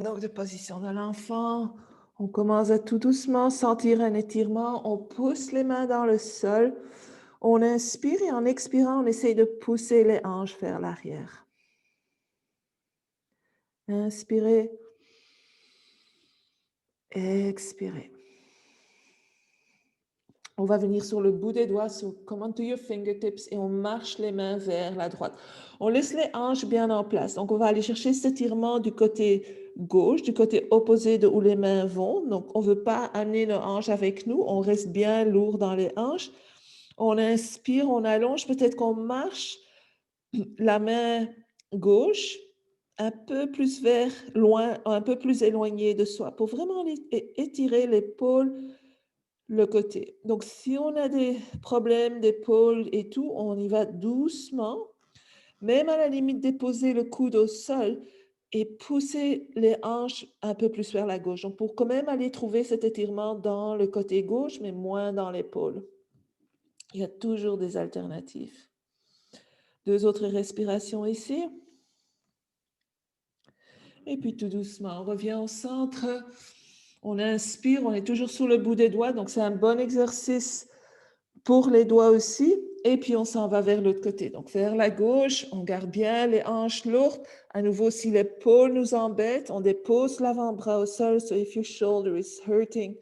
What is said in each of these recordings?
Donc, de position de l'enfant, on commence à tout doucement sentir un étirement. On pousse les mains dans le sol. On inspire et en expirant, on essaye de pousser les hanches vers l'arrière. Inspirez, expirez. On va venir sur le bout des doigts, so come onto your fingertips et on marche les mains vers la droite. On laisse les hanches bien en place. Donc, on va aller chercher cet étirement du côté gauche, du côté opposé de où les mains vont. Donc, on ne veut pas amener nos hanches avec nous. On reste bien lourd dans les hanches. On inspire, on allonge. Peut-être qu'on marche la main gauche un peu plus vers loin, un peu plus éloignée de soi pour vraiment étirer l'épaule le côté. Donc, si on a des problèmes d'épaule et tout, on y va doucement, même à la limite déposer le coude au sol et pousser les hanches un peu plus vers la gauche. Donc, pour quand même aller trouver cet étirement dans le côté gauche, mais moins dans l'épaule. Il y a toujours des alternatives. 2 autres respirations ici. Et puis tout doucement, on revient au centre. On inspire, on est toujours sous le bout des doigts, donc c'est un bon exercice pour les doigts aussi. Et puis on s'en va vers l'autre côté. Donc vers la gauche, on garde bien les hanches lourdes. À nouveau, si l'épaule nous embête, on dépose l'avant-bras au sol. So if your shoulder is hurting,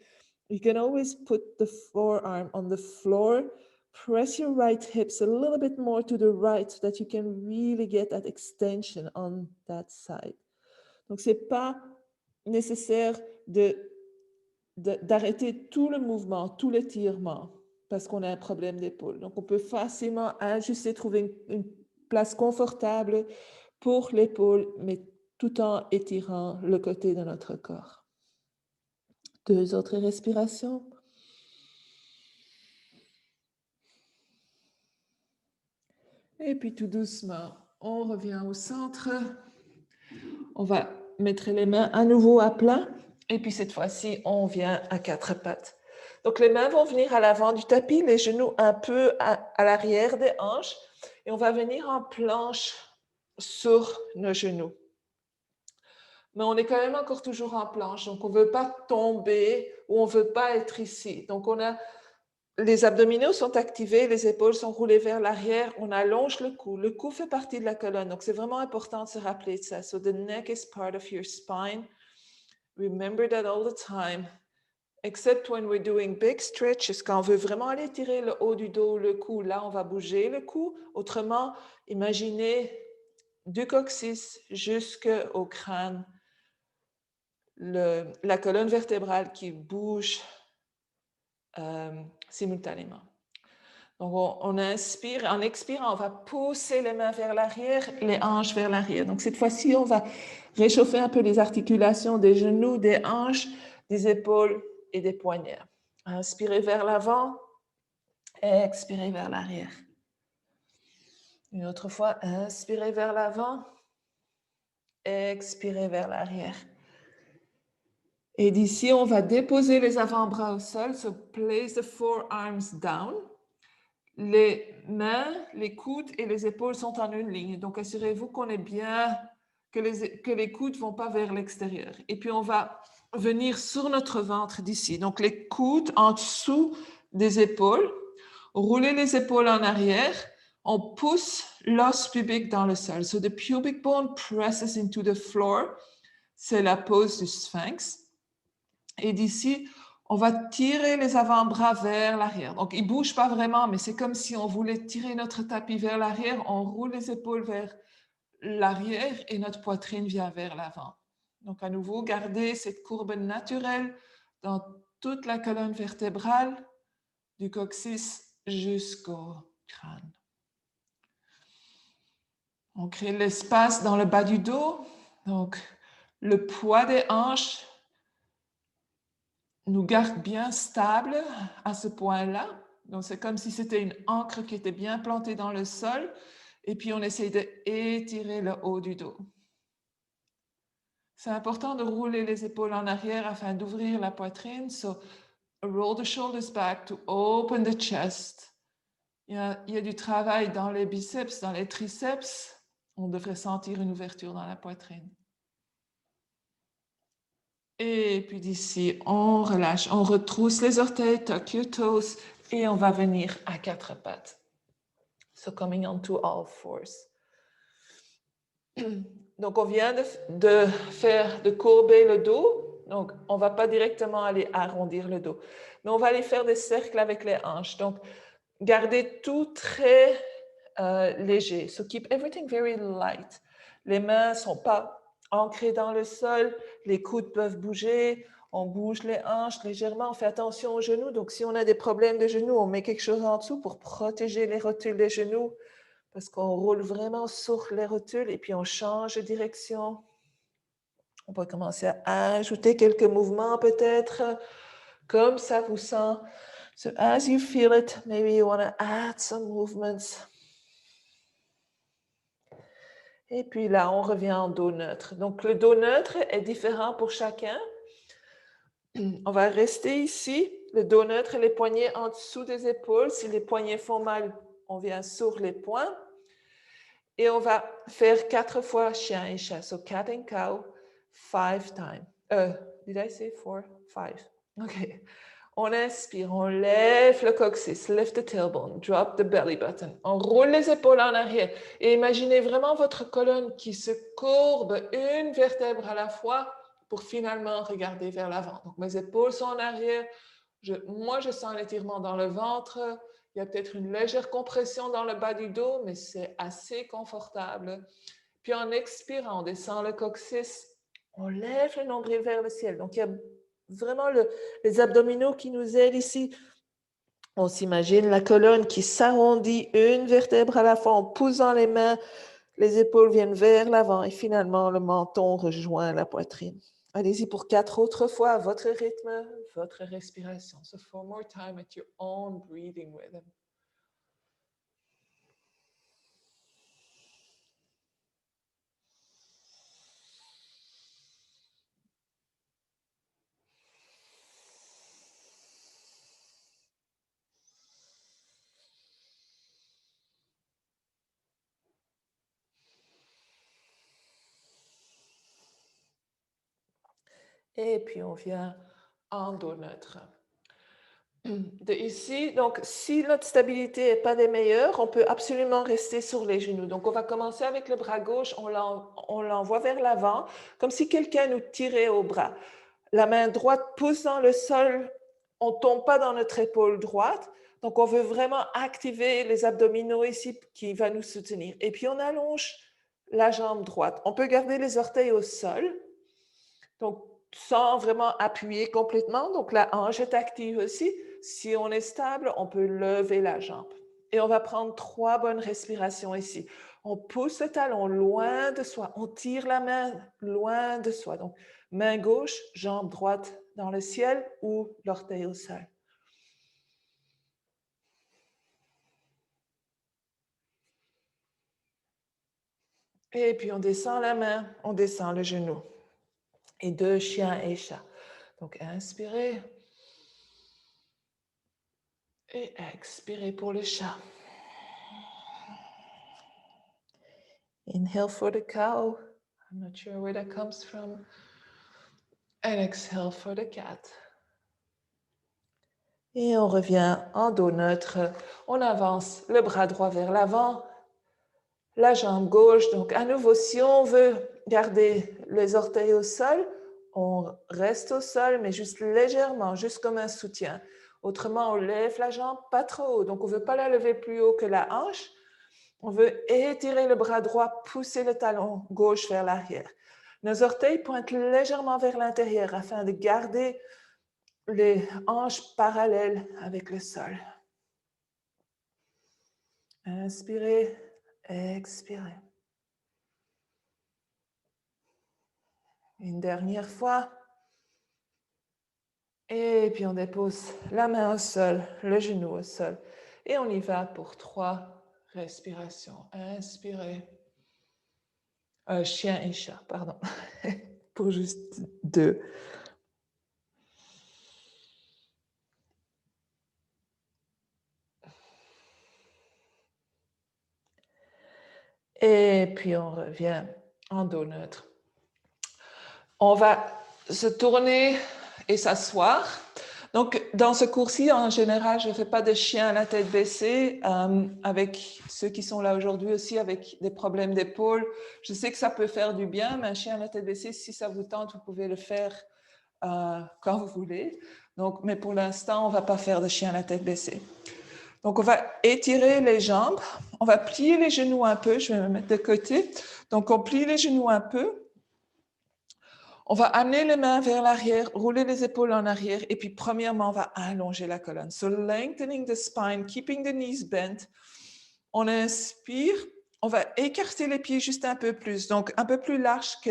you can always put the forearm on the floor. Press your right hips a little bit more to the right so that you can really get that extension on that side. Donc, ce n'est pas nécessaire d'arrêter tout le mouvement, tout l'étirement, parce qu'on a un problème d'épaule. Donc, on peut facilement ajuster, trouver une place confortable pour l'épaule, mais tout en étirant le côté de notre corps. 2 autres respirations. Et puis tout doucement, on revient au centre. On va mettre les mains à nouveau à plat. Et puis cette fois-ci, on vient à 4 pattes. Donc les mains vont venir à l'avant du tapis, les genoux un peu à l'arrière des hanches. Et on va venir en planche sur nos genoux. Mais on est quand même encore toujours en planche. Donc on ne veut pas tomber ou on ne veut pas être ici. Donc on a les abdominaux sont activés, les épaules sont roulées vers l'arrière, on allonge le cou. Le cou fait partie de la colonne, donc c'est vraiment important de se rappeler de ça. So the neck is part of your spine. Remember that all the time. Except when we're doing big stretches, quand on veut vraiment aller tirer le haut du dos, le cou, là on va bouger le cou. Autrement, imaginez du coccyx jusqu'au crâne, la colonne vertébrale qui bouge simultanément. Donc, on inspire. En expirant, on va pousser les mains vers l'arrière, les hanches vers l'arrière. Donc, cette fois-ci, on va réchauffer un peu les articulations des genoux, des hanches, des épaules et des poignets. Inspirez vers l'avant, expirez vers l'arrière. Une autre fois, inspirez vers l'avant, expirez vers l'arrière. Et d'ici, on va déposer les avant-bras au sol. So, place the forearms down. Les mains, les coudes et les épaules sont en une ligne. Donc, assurez-vous qu'on est bien, que les coudes ne vont pas vers l'extérieur. Et puis, on va venir sur notre ventre d'ici. Donc, les coudes en dessous des épaules. Roulez les épaules en arrière. On pousse l'os pubique dans le sol. So, the pubic bone presses into the floor. C'est la pose du sphinx. Et d'ici, on va tirer les avant-bras vers l'arrière. Donc, ils ne bougent pas vraiment, mais c'est comme si on voulait tirer notre tapis vers l'arrière. On roule les épaules vers l'arrière et notre poitrine vient vers l'avant. Donc, à nouveau, gardez cette courbe naturelle dans toute la colonne vertébrale, du coccyx jusqu'au crâne. On crée l'espace dans le bas du dos. Donc, le poids des hanches nous garde bien stable à ce point-là. Donc, c'est comme si c'était une ancre qui était bien plantée dans le sol. Et puis, on essaye d'étirer le haut du dos. C'est important de rouler les épaules en arrière afin d'ouvrir la poitrine. So, roll the shoulders back to open the chest. Il y a du travail dans les biceps, dans les triceps. On devrait sentir une ouverture dans la poitrine. Et puis d'ici, on relâche, on retrousse les orteils, tuck your toes, et on va venir à quatre pattes. So coming onto all fours. Donc, on vient de courber le dos. Donc, on ne va pas directement aller arrondir le dos, mais on va aller faire des cercles avec les hanches. Donc, gardez tout très léger. So keep everything very light. Les mains ne sont pas ancrées dans le sol, les coudes peuvent bouger, on bouge les hanches légèrement, on fait attention aux genoux. Donc, si on a des problèmes de genoux, on met quelque chose en dessous pour protéger les rotules des genoux, parce qu'on roule vraiment sur les rotules et puis on change de direction. On peut commencer à ajouter quelques mouvements peut-être, comme ça vous sent. So as you feel it, maybe you want to add some movements. Et puis là, on revient en dos neutre. Donc, le dos neutre est différent pour chacun. On va rester ici, le dos neutre et les poignets en dessous des épaules. Si les poignets font mal, on vient sur les poings. Et on va faire 4 fois chien et chat. So cat and cow, 5 times. Did I say 4? 5. OK. On inspire, on lève le coccyx, lift the tailbone, drop the belly button. On roule les épaules en arrière. Et imaginez vraiment votre colonne qui se courbe une vertèbre à la fois pour finalement regarder vers l'avant. Donc mes épaules sont en arrière. Moi, je sens l'étirement dans le ventre. Il y a peut-être une légère compression dans le bas du dos, mais c'est assez confortable. Puis en expirant, on descend le coccyx, on lève le nombril vers le ciel. Donc, il y a vraiment les abdominaux qui nous aident ici. On s'imagine la colonne qui s'arrondit une vertèbre à la fois en poussant les mains, les épaules viennent vers l'avant et finalement le menton rejoint la poitrine. Allez-y pour 4 autres fois à votre rythme, votre respiration. So 4 more times at your own breathing rhythm. Et puis on vient en dos neutre. De ici, donc si notre stabilité n'est pas des meilleures, on peut absolument rester sur les genoux. Donc on va commencer avec le bras gauche, on l'envoie vers l'avant, comme si quelqu'un nous tirait au bras. La main droite pousse dans le sol, on ne tombe pas dans notre épaule droite. Donc on veut vraiment activer les abdominaux ici qui va nous soutenir. Et puis on allonge la jambe droite. On peut garder les orteils au sol. Donc sans vraiment appuyer complètement. Donc, la hanche est active aussi. Si on est stable, on peut lever la jambe. Et on va prendre 3 bonnes respirations ici. On pousse le talon loin de soi. On tire la main loin de soi. Donc, main gauche, jambe droite dans le ciel ou l'orteil au sol. Et puis, on descend la main, on descend le genou. Et 2 chiens et chats. Donc, inspirez. Et expirez pour le chat. Inhale for the cow. I'm not sure where that comes from. And exhale for the cat. Et on revient en dos neutre. On avance le bras droit vers l'avant, la jambe gauche. Donc, à nouveau, si on veut garder les orteils au sol, on reste au sol, mais juste légèrement, juste comme un soutien. Autrement, on lève la jambe pas trop haut. Donc, on ne veut pas la lever plus haut que la hanche. On veut étirer le bras droit, pousser le talon gauche vers l'arrière. Nos orteils pointent légèrement vers l'intérieur afin de garder les hanches parallèles avec le sol. Inspirez, expirez. Une dernière fois. Et puis on dépose la main au sol, le genou au sol. Et on y va pour 3 respirations. Inspirez. Chien et chat, pardon. Pour juste 2. Et puis on revient en dos neutre. On va se tourner et s'asseoir. Donc, dans ce cours-ci, en général, je ne fais pas de chien à la tête baissée. Avec ceux qui sont là aujourd'hui aussi, avec des problèmes d'épaule, je sais que ça peut faire du bien, mais un chien à la tête baissée, si ça vous tente, vous pouvez le faire quand vous voulez. Donc, mais pour l'instant, on ne va pas faire de chien à la tête baissée. Donc, on va étirer les jambes. On va plier les genoux un peu. Je vais me mettre de côté. Donc, on plie les genoux un peu. On va amener les mains vers l'arrière, rouler les épaules en arrière. Et puis, premièrement, on va allonger la colonne. So, lengthening the spine, keeping the knees bent. On inspire. On va écarter les pieds juste un peu plus. Donc, un peu plus large que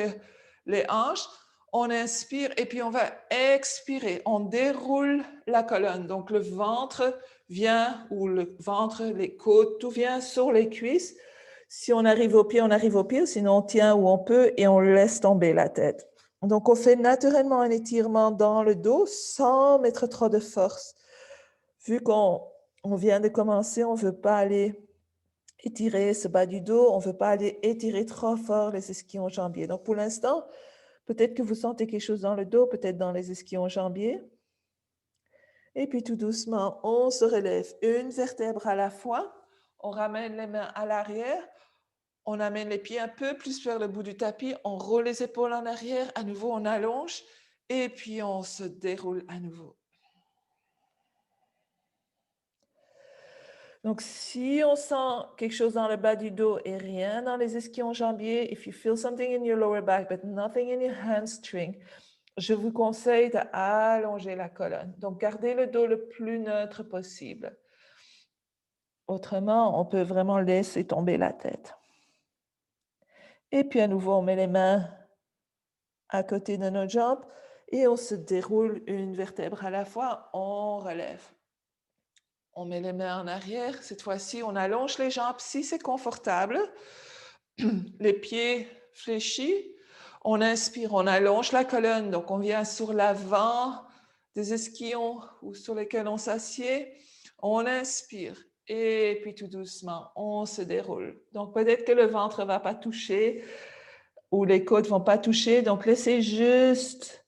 les hanches. On inspire et puis on va expirer. On déroule la colonne. Donc, le ventre vient, ou le ventre, les côtes, tout vient sur les cuisses. Si on arrive au pied, on arrive au pied. Sinon, on tient où on peut et on laisse tomber la tête. Donc, on fait naturellement un étirement dans le dos sans mettre trop de force. Vu qu'on vient de commencer, on ne veut pas aller étirer ce bas du dos, on ne veut pas aller étirer trop fort les ischio-jambiers. Donc, pour l'instant, peut-être que vous sentez quelque chose dans le dos, peut-être dans les ischio-jambiers. Et puis, tout doucement, on se relève une vertèbre à la fois. On ramène les mains à l'arrière. On amène les pieds un peu plus vers le bout du tapis. On roule les épaules en arrière. À nouveau, on allonge. Et puis, on se déroule à nouveau. Donc, si on sent quelque chose dans le bas du dos et rien dans les ischio-jambiers, if you feel something in your lower back but nothing in your hamstring, je vous conseille d'allonger la colonne. Donc, gardez le dos le plus neutre possible. Autrement, on peut vraiment laisser tomber la tête. Et puis, à nouveau, on met les mains à côté de nos jambes et on se déroule une vertèbre à la fois. On relève. On met les mains en arrière. Cette fois-ci, on allonge les jambes si c'est confortable. Les pieds fléchis. On inspire, on allonge la colonne. Donc, on vient sur l'avant des ischions ou sur lesquels on s'assied. On inspire. Et puis, tout doucement, on se déroule. Donc, peut-être que le ventre ne va pas toucher ou les côtes ne vont pas toucher. Donc, laissez juste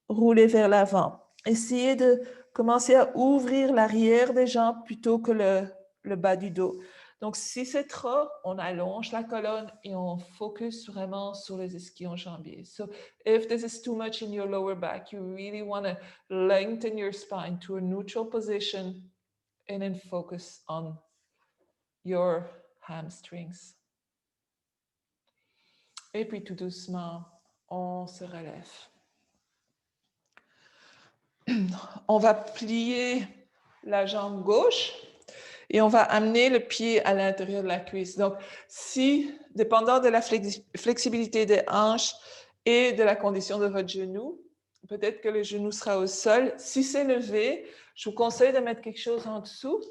rouler vers l'avant. Essayez de commencer à ouvrir l'arrière des jambes plutôt que le bas du dos. Donc, si c'est trop, on allonge la colonne et on focus vraiment sur les ischio-jambiers. So, if this is too much in your lower back, you really want to lengthen your spine to a neutral position and then focus on your hamstrings. Et puis, tout doucement, on se relève. On va plier la jambe gauche et on va amener le pied à l'intérieur de la cuisse. Donc, si, dépendant de la flexibilité des hanches et de la condition de votre genou, peut-être que le genou sera au sol. Si c'est levé, je vous conseille de mettre quelque chose en dessous,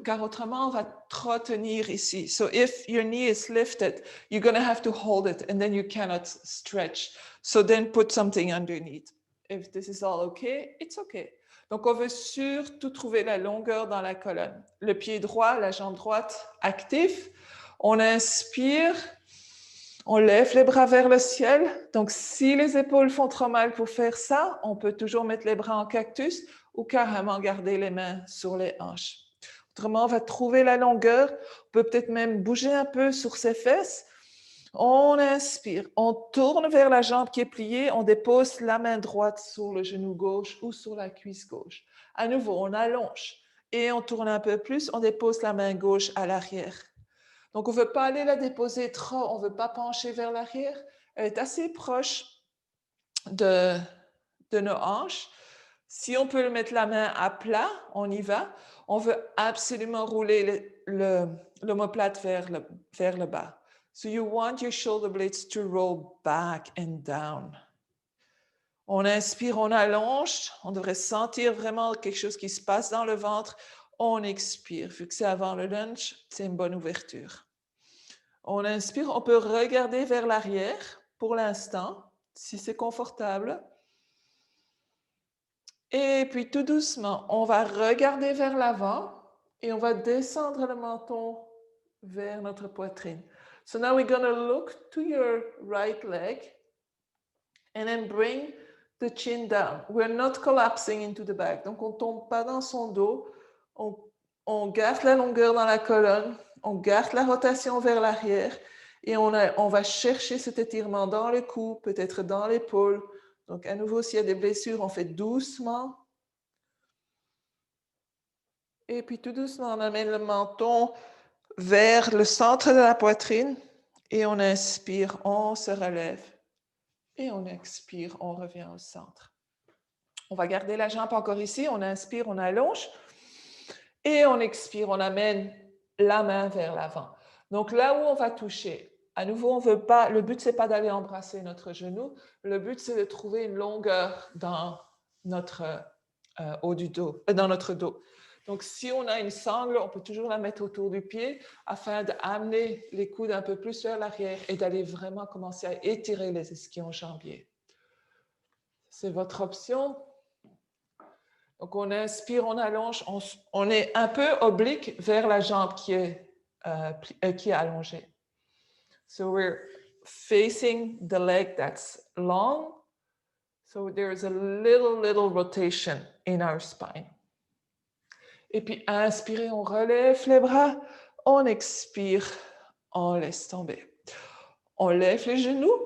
car autrement, on va trop tenir ici. So, if your knee is lifted, you're going to have to hold it, and then you cannot stretch. So, then put something underneath. If this is all okay, it's okay. Donc, on veut surtout trouver la longueur dans la colonne. Le pied droit, la jambe droite active. On inspire. On lève les bras vers le ciel. Donc, si les épaules font trop mal pour faire ça, on peut toujours mettre les bras en cactus ou carrément garder les mains sur les hanches. Autrement, on va trouver la longueur. On peut peut-être même bouger un peu sur ses fesses. On inspire, on tourne vers la jambe qui est pliée, on dépose la main droite sur le genou gauche ou sur la cuisse gauche. À nouveau, on allonge et on tourne un peu plus, on dépose la main gauche à l'arrière. Donc, on ne veut pas aller la déposer trop, on ne veut pas pencher vers l'arrière. Elle est assez proche de nos hanches. Si on peut mettre la main à plat, on y va. On veut absolument rouler l'omoplate vers le bas. So you want your shoulder blades to roll back and down. On inspire, on allonge. On devrait sentir vraiment quelque chose qui se passe dans le ventre. On expire. Vu que c'est avant le lunch, c'est une bonne ouverture. On inspire, on peut regarder vers l'arrière pour l'instant, si c'est confortable. Et puis tout doucement, on va regarder vers l'avant et on va descendre le menton vers notre poitrine. So now we're going to look to your right leg And then bring the chin down. We're not collapsing into the back. Donc, on ne tombe pas dans son dos. On garde la longueur dans la colonne. On garde la rotation vers l'arrière. Et on va chercher cet étirement dans le cou, peut-être dans l'épaule. Donc, à nouveau, s'il y a des blessures, on fait doucement. Et puis, tout doucement, on amène le menton vers le centre de la poitrine. Et on inspire, on se relève. Et on expire, on revient au centre. On va garder la jambe encore ici. On inspire, on allonge. Et on expire, on amène la main vers l'avant. Donc, là où on va toucher, à nouveau, on veut pas, le but, ce n'est pas d'aller embrasser notre genou. Le but, c'est de trouver une longueur dans notre haut du dos, dans notre dos. Donc, si on a une sangle, on peut toujours la mettre autour du pied afin d'amener les coudes un peu plus vers l'arrière et d'aller vraiment commencer à étirer les ischio-jambiers. C'est votre option. Donc, on inspire, on allonge, on est un peu oblique vers la jambe qui est allongée. So, we're facing the leg that's long. So, there's a little rotation in our spine. Et puis, inspirez, on relève les bras. On expire, on laisse tomber. On lève les genoux.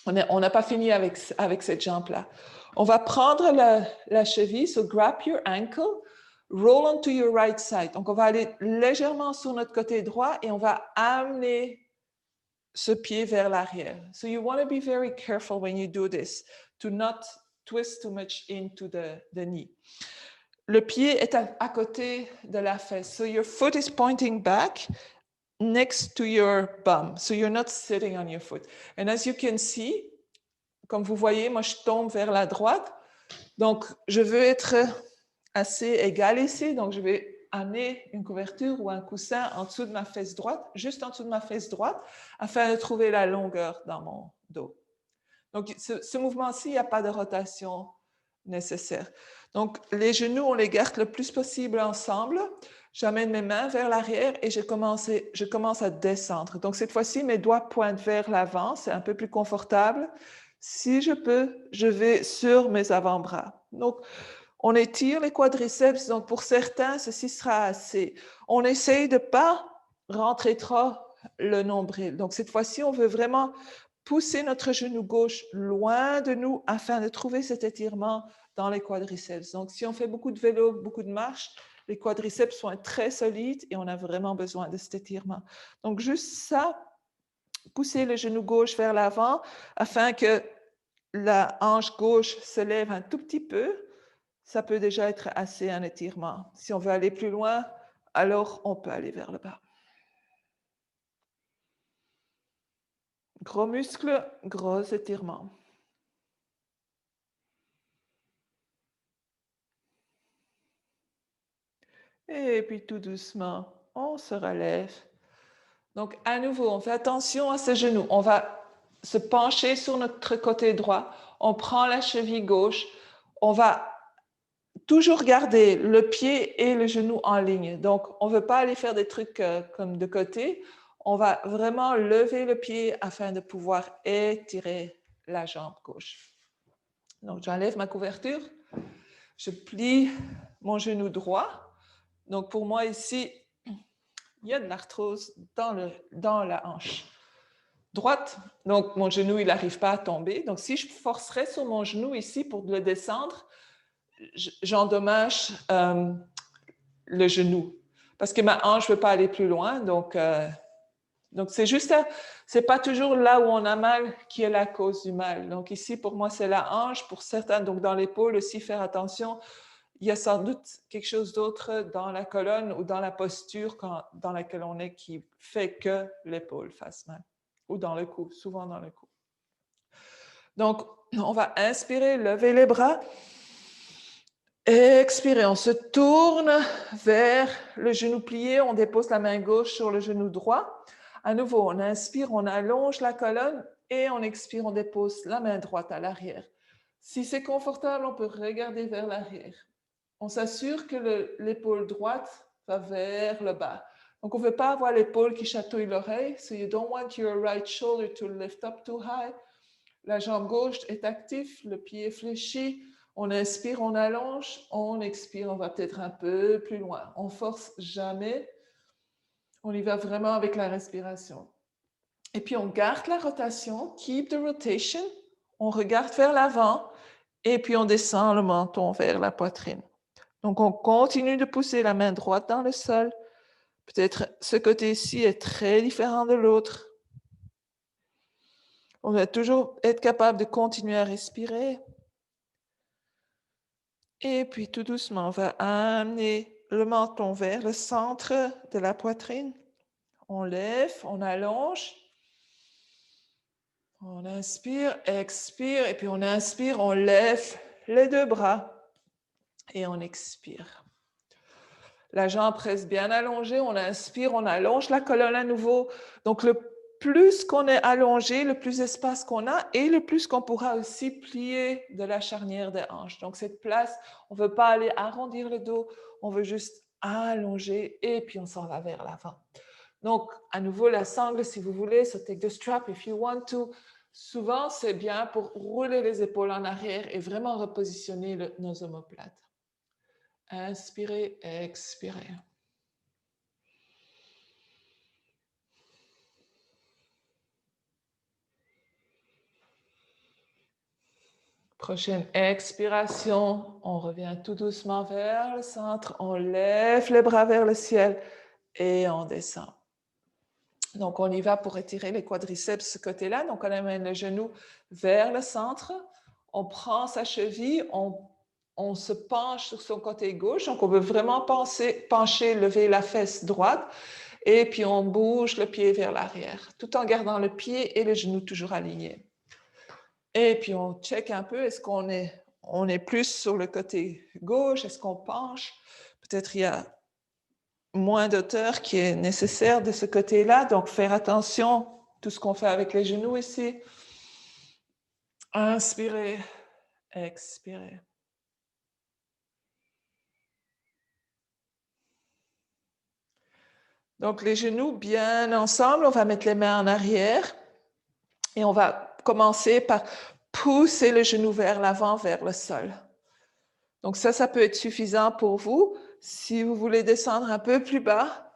On n'a pas fini avec cette jambe-là. On va prendre la cheville, so grab your ankle, roll onto your right side. Donc, on va aller légèrement sur notre côté droit et on va amener ce pied vers l'arrière. So, you want to be very careful when you do this, to not twist too much into the knee. Le pied est à côté de la fesse. So, your foot is pointing back next to your bum. So, you're not sitting on your foot. And as you can see, comme vous voyez, moi, je tombe vers la droite. Donc, je veux être assez égal ici. Donc, je vais amener une couverture ou un coussin en dessous de ma fesse droite, juste en dessous de ma fesse droite, afin de trouver la longueur dans mon dos. Donc, ce mouvement-ci, il n'y a pas de rotation nécessaire. Donc, les genoux, on les garde le plus possible ensemble. J'amène mes mains vers l'arrière et je commence à descendre. Donc, cette fois-ci, mes doigts pointent vers l'avant. C'est un peu plus confortable. Si je peux, je vais sur mes avant-bras. Donc, on étire les quadriceps. Donc, pour certains, ceci sera assez. On essaye de ne pas rentrer trop le nombril. Donc, cette fois-ci, on veut vraiment pousser notre genou gauche loin de nous afin de trouver cet étirement dans les quadriceps. Donc, si on fait beaucoup de vélo, beaucoup de marche, les quadriceps sont très solides et on a vraiment besoin de cet étirement. Donc, juste ça, pousser le genou gauche vers l'avant afin que la hanche gauche se lève un tout petit peu. Ça peut déjà être assez un étirement. Si on veut aller plus loin, alors on peut aller vers le bas. Gros muscle, gros étirement. Et puis tout doucement, on se relève. Donc à nouveau, on fait attention à ses genoux. On va se pencher sur notre côté droit. On prend la cheville gauche. On va toujours garder le pied et le genou en ligne. Donc on ne veut pas aller faire des trucs comme de côté. On va vraiment lever le pied afin de pouvoir étirer la jambe gauche. Donc j'enlève ma couverture. Je plie mon genou droit. Donc, pour moi, ici, il y a de l'arthrose dans la hanche droite. Donc, mon genou, il n'arrive pas à tomber. Donc, si je forcerais sur mon genou ici pour le descendre, j'endommage le genou. Parce que ma hanche ne veut pas aller plus loin. Donc c'est juste, c'est pas toujours là où on a mal qui est la cause du mal. Donc, ici, pour moi, c'est la hanche. Pour certains, donc dans l'épaule aussi, faire attention. Il y a sans doute quelque chose d'autre dans la colonne ou dans la posture dans laquelle on est qui fait que l'épaule fasse mal. Ou dans le cou, souvent dans le cou. Donc, on va inspirer, lever les bras. Expirer, on se tourne vers le genou plié. On dépose la main gauche sur le genou droit. À nouveau, on inspire, on allonge la colonne et on expire, on dépose la main droite à l'arrière. Si c'est confortable, on peut regarder vers l'arrière. On s'assure que l'épaule droite va vers le bas. Donc, on ne veut pas avoir l'épaule qui chatouille l'oreille. So you don't want your right shoulder to lift up too high. La jambe gauche est active, le pied est fléchi. On inspire, on allonge. On expire, on va peut-être un peu plus loin. On force jamais. On y va vraiment avec la respiration. Et puis, on garde la rotation. Keep the rotation. On regarde vers l'avant. Et puis, on descend le menton vers la poitrine. Donc, on continue de pousser la main droite dans le sol. Peut-être ce côté-ci est très différent de l'autre. On va toujours être capable de continuer à respirer. Et puis, tout doucement, on va amener le menton vers le centre de la poitrine. On lève, on allonge. On inspire, expire. Et puis, on inspire, on lève les deux bras. Et on expire. La jambe reste bien allongée. On inspire, on allonge la colonne à nouveau. Donc, le plus qu'on est allongé, le plus d'espace qu'on a et le plus qu'on pourra aussi plier de la charnière des hanches. Donc, cette place, on ne veut pas aller arrondir le dos, on veut juste allonger et puis on s'en va vers l'avant. Donc, à nouveau, la sangle, si vous voulez, so take the strap if you want to. Souvent, c'est bien pour rouler les épaules en arrière et vraiment repositionner nos omoplates. Inspirez, expirez. Prochaine expiration, on revient tout doucement vers le centre, on lève les bras vers le ciel et on descend. Donc, on y va pour étirer les quadriceps de ce côté-là. Donc, on amène le genou vers le centre, on prend sa cheville, on se penche sur son côté gauche. Donc, on veut vraiment pencher, lever la fesse droite et puis on bouge le pied vers l'arrière, tout en gardant le pied et le genou toujours alignés. Et puis, on check un peu, est-ce qu'on est plus sur le côté gauche? Est-ce qu'on penche? Peut-être il y a moins d'auteur qui est nécessaire de ce côté-là. Donc, faire attention, tout ce qu'on fait avec les genoux ici. Inspirez, expirez. Donc, les genoux bien ensemble, on va mettre les mains en arrière et on va commencer par pousser le genou vers l'avant, vers le sol. Donc ça peut être suffisant pour vous. Si vous voulez descendre un peu plus bas,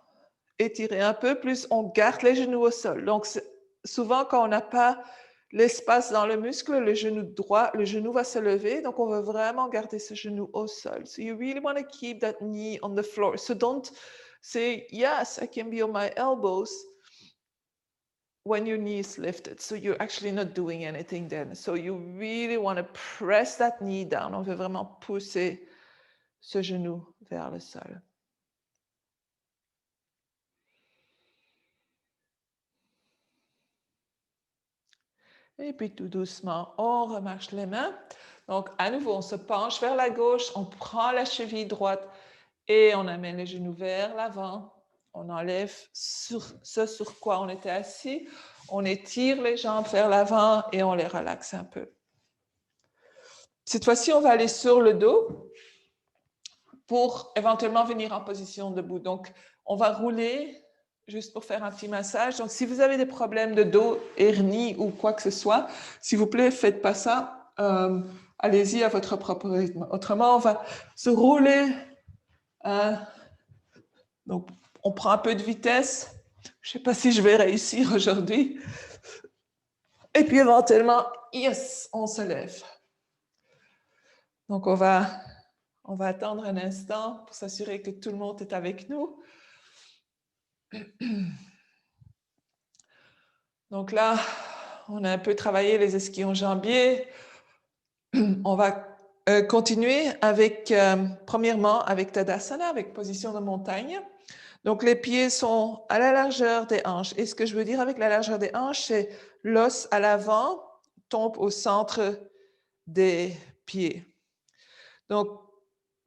étirer un peu plus, on garde les genoux au sol. Donc souvent, quand on n'a pas l'espace dans le muscle, le genou droit, le genou va se lever. Donc on veut vraiment garder ce genou au sol. So you really want to keep that knee on the floor. So don't say, yes, I can be on my elbows when your knee is lifted. So you're actually not doing anything then. So you really want to press that knee down. On veut vraiment pousser ce genou vers le sol. Et puis tout doucement, on remarche les mains. Donc à nouveau, on se penche vers la gauche, on prend la cheville droite et on amène les genoux vers l'avant. On enlève ce sur quoi on était assis. On étire les jambes vers l'avant et on les relaxe un peu. Cette fois-ci, on va aller sur le dos pour éventuellement venir en position debout. Donc, on va rouler juste pour faire un petit massage. Donc, si vous avez des problèmes de dos, hernie ou quoi que ce soit, s'il vous plaît, faites pas ça. Allez-y à votre propre rythme. Autrement, on va se rouler. Donc, on prend un peu de vitesse. Je ne sais pas si je vais réussir aujourd'hui. Et puis, éventuellement, yes, on se lève. Donc, on va attendre un instant pour s'assurer que tout le monde est avec nous. Donc là, on a un peu travaillé les ischio-jambiers. On va continuer avec, premièrement, avec Tadasana, avec position de montagne. Donc, les pieds sont à la largeur des hanches. Et ce que je veux dire avec la largeur des hanches, c'est l'os à l'avant tombe au centre des pieds. Donc,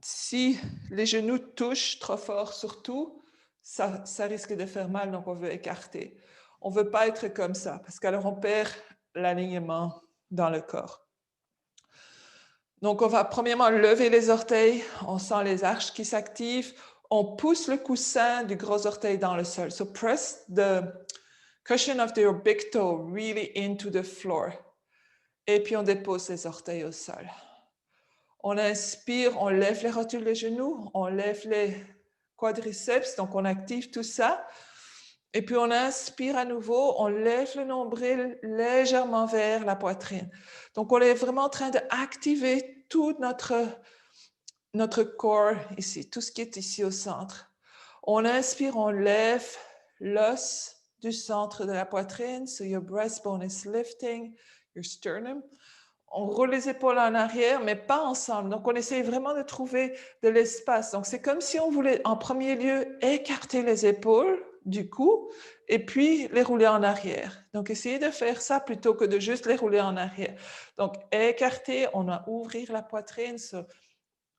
si les genoux touchent trop fort surtout, ça risque de faire mal, donc on veut écarter. On ne veut pas être comme ça, parce qu'alors on perd l'alignement dans le corps. Donc, on va premièrement lever les orteils, on sent les arches qui s'activent, on pousse le coussin du gros orteil dans le sol. So press the cushion of your big toe really into the floor. Et puis on dépose les orteils au sol. On inspire, on lève les rotules des genoux, on lève les quadriceps, donc on active tout ça. Et puis on inspire à nouveau, on lève le nombril légèrement vers la poitrine. Donc on est vraiment en train d'activer tout notre corps ici, tout ce qui est ici au centre. On inspire, on lève l'os du centre de la poitrine, so your breastbone is lifting, your sternum. On roule les épaules en arrière, mais pas ensemble. Donc, on essaie vraiment de trouver de l'espace. Donc, c'est comme si on voulait, en premier lieu, écarter les épaules du cou et puis les rouler en arrière. Donc, essayez de faire ça plutôt que de juste les rouler en arrière. Donc, écarter, on va ouvrir la poitrine. So,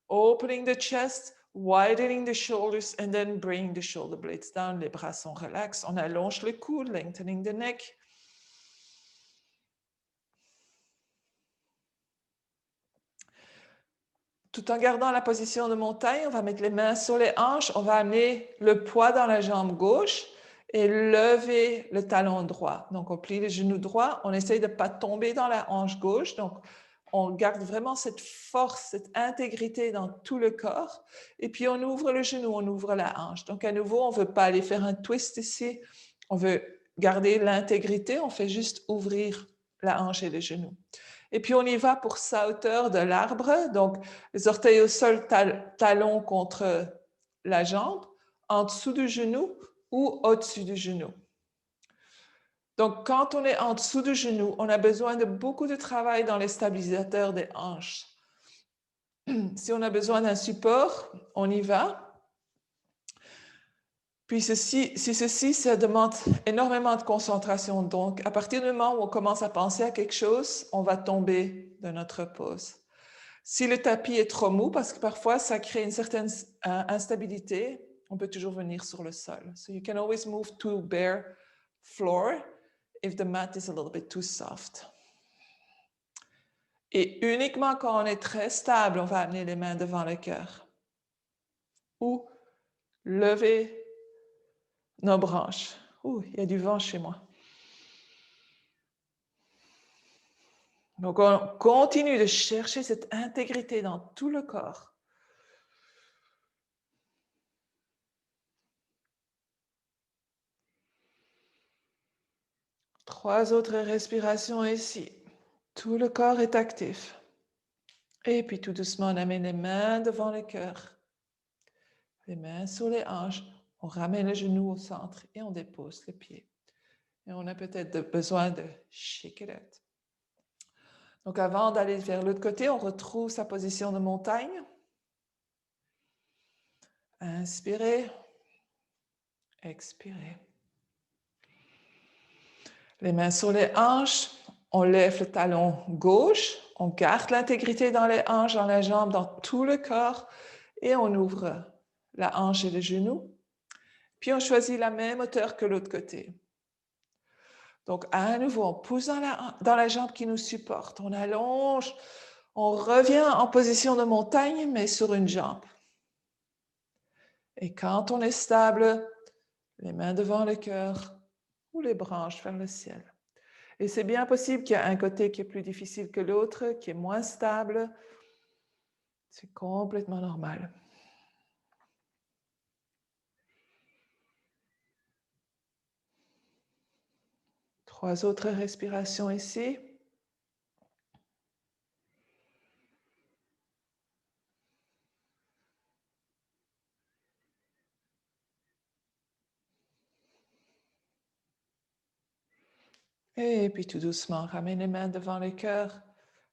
opening the chest, widening the shoulders, and then bring the shoulder blades down. Les bras sont relax. On allonge le cou, lengthening the neck. Tout en gardant la position de montagne, on va mettre les mains sur les hanches, on va amener le poids dans la jambe gauche et lever le talon droit. Donc, on plie les genoux droits, on essaye de ne pas tomber dans la hanche gauche. Donc, on garde vraiment cette force, cette intégrité dans tout le corps. Et puis, on ouvre le genou, on ouvre la hanche. Donc, à nouveau, on ne veut pas aller faire un twist ici. On veut garder l'intégrité, on fait juste ouvrir la hanche et le genou. Et puis, on y va pour sa hauteur de l'arbre. Donc, les orteils au sol, talons contre la jambe, en dessous du genou ou au-dessus du genou. Donc, quand on est en dessous du genou, on a besoin de beaucoup de travail dans les stabilisateurs des hanches. Si on a besoin d'un support, on y va. Puis si ceci, ça demande énormément de concentration. Donc, à partir du moment où on commence à penser à quelque chose, on va tomber de notre pose. Si le tapis est trop mou, parce que parfois ça crée une certaine instabilité, on peut toujours venir sur le sol. So you can always move to bare floor if the mat is a little bit too soft. Et uniquement quand on est très stable, on va amener les mains devant le cœur. Ou lever nos branches. Ouh, il y a du vent chez moi. Donc, on continue de chercher cette intégrité dans tout le corps. Trois autres respirations ici. Tout le corps est actif. Et puis tout doucement, on amène les mains devant le cœur. Les mains sur les hanches. On ramène le genou au centre et on dépose les pieds. Et on a peut-être besoin de shake it out. Donc, avant d'aller vers l'autre côté, on retrouve sa position de montagne. Inspirez. Expirez. Les mains sur les hanches. On lève le talon gauche. On garde l'intégrité dans les hanches, dans la jambe, dans tout le corps. Et on ouvre la hanche et le genou. Puis, on choisit la même hauteur que l'autre côté. Donc, à nouveau, on pousse dans la jambe qui nous supporte. On allonge. On revient en position de montagne, mais sur une jambe. Et quand on est stable, les mains devant le cœur ou les branches vers le ciel. Et c'est bien possible qu'il y ait un côté qui est plus difficile que l'autre, qui est moins stable. C'est complètement normal. Trois autres respirations ici. Et puis tout doucement, ramène les mains devant le cœur,